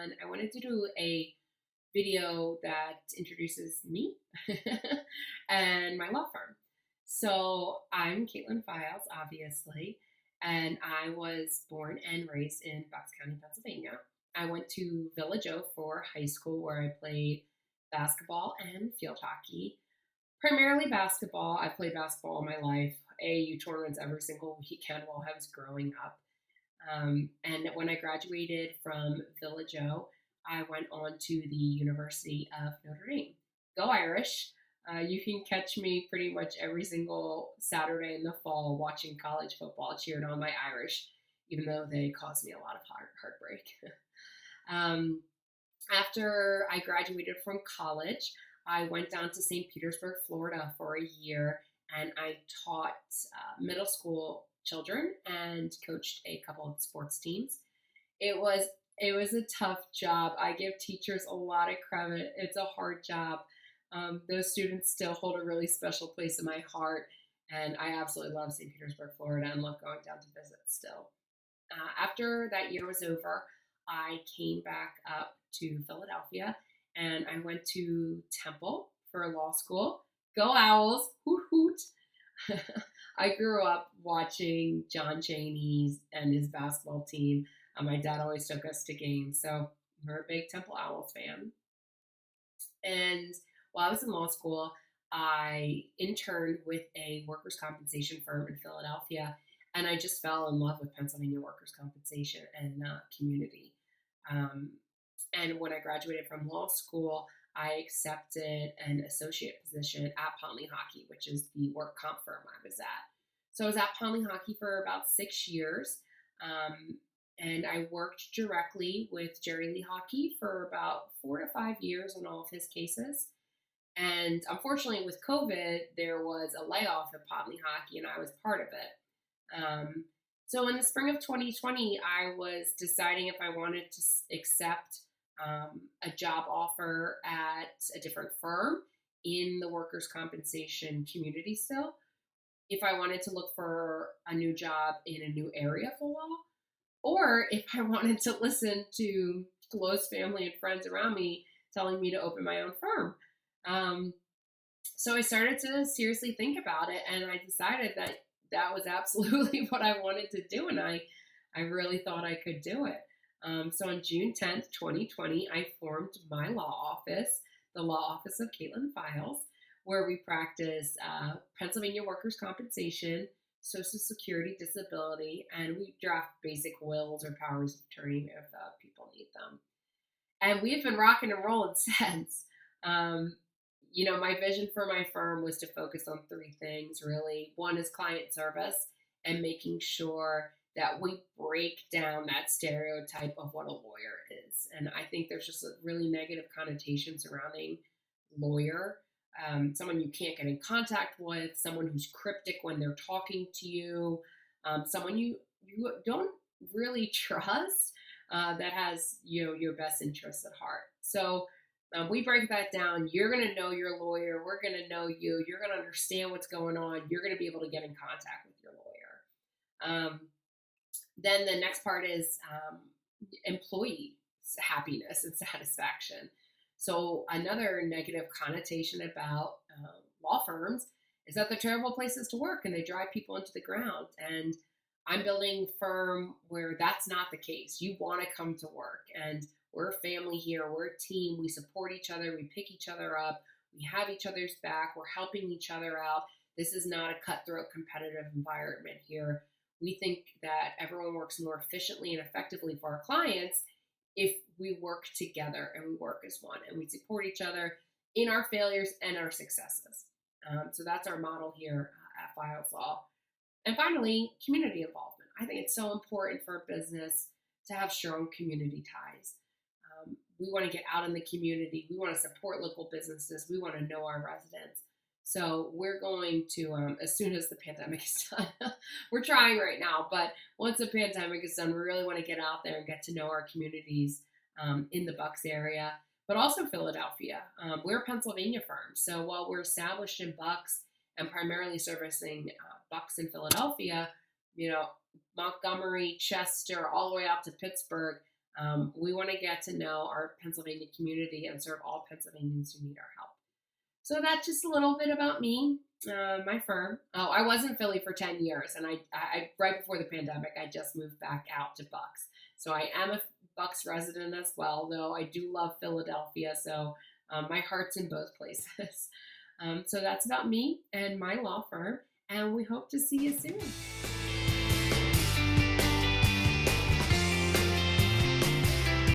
everyone. I wanted to do a video that introduces me and my law firm. So I'm Kaitlin Files, obviously, and I was born and raised in Bucks County, Pennsylvania. I went to Village Oak for high school where I played basketball and field hockey. Primarily basketball. I played basketball all my life, AAU tournaments every single weekend while I was growing up. And when I graduated from Village O, I went on to the University of Notre Dame. Go Irish! You can catch me pretty much every single Saturday in the fall watching college football, cheering on my Irish, even though they caused me a lot of heartbreak. um, After I graduated from college, I went down to St. Petersburg, Florida for a year, and I taught middle school children and coached a couple of sports teams. It was it was a tough job. I give teachers a lot of credit. It's a hard job. Those students still hold a really special place in my heart, and I absolutely love St. Petersburg, Florida, and love going down to visit still. After that year was over, I came back up to Philadelphia and I went to Temple for law school. Go Owls! Hoot hoot! I grew up watching John Chaney and his basketball team. My dad always took us to games, so we're a big Temple Owls fan. And while I was in law school, I interned with a workers' compensation firm in Philadelphia, and I just fell in love with Pennsylvania workers' compensation and community. Um, and when I graduated from law school, I accepted an associate position at Ponley Hockey, which is the work comp firm I was at. So I was at Ponley Hockey for about 6 years. And I worked directly with Jerry Lee Hockey for about 4 to 5 years on all of his cases. And unfortunately, with COVID, there was a layoff at Ponley Hockey, and I was part of it. So in the spring of 2020, I was deciding if I wanted to accept a job offer at a different firm in the workers' compensation community still, if I wanted to look for a new job in a new area for law, or if I wanted to listen to close family and friends around me telling me to open my own firm. So I started to seriously think about it, and I decided that that was absolutely what I wanted to do, and I really thought I could do it. So on June 10th, 2020, I formed my law office, the Law Office of Kaitlin Files, where we practice Pennsylvania workers' compensation, Social Security, disability, and we draft basic wills or powers of attorney if people need them. And we've been rocking and rolling since. My vision for my firm was to focus on three things, really. One is client service and making sure that we break down that stereotype of what a lawyer is. And I think there's just a really negative connotation surrounding lawyer. Someone you can't get in contact with, someone who's cryptic when they're talking to you, someone you don't really trust that has your best interests at heart. So we break that down. You're going to know your lawyer. We're going to know you. You're going to understand what's going on. You're going to be able to get in contact with your lawyer. Then the next part is employee happiness and satisfaction. So another negative connotation about law firms is that they're terrible places to work and they drive people into the ground. And I'm building a firm where that's not the case. You want to come to work, and we're a family here. We're a team. We support each other. We pick each other up. We have each other's back. We're helping each other out. This is not a cutthroat competitive environment here. We think that everyone works more efficiently and effectively for our clients if we work together and we work as one and we support each other in our failures and our successes. So that's our model here at Files Law. And finally, community involvement. I think it's so important for a business to have strong community ties. We want to get out in the community. We want to support local businesses. We want to know our residents. So we're going to, as soon as the pandemic is done, we're trying right now, but once the pandemic is done, we really want to get out there and get to know our communities in the Bucks area, but also Philadelphia. We're a Pennsylvania firm, so while we're established in Bucks and primarily servicing Bucks in Philadelphia, Montgomery, Chester, all the way out to Pittsburgh, We want to get to know our Pennsylvania community and serve all Pennsylvanians who need our help. So that's just a little bit about me, my firm. Oh, I was in Philly for 10 years, and I right before the pandemic, I just moved back out to Bucks. So I am a Bucks resident as well, though I do love Philadelphia. So my heart's in both places. So that's about me and my law firm, and we hope to see you soon.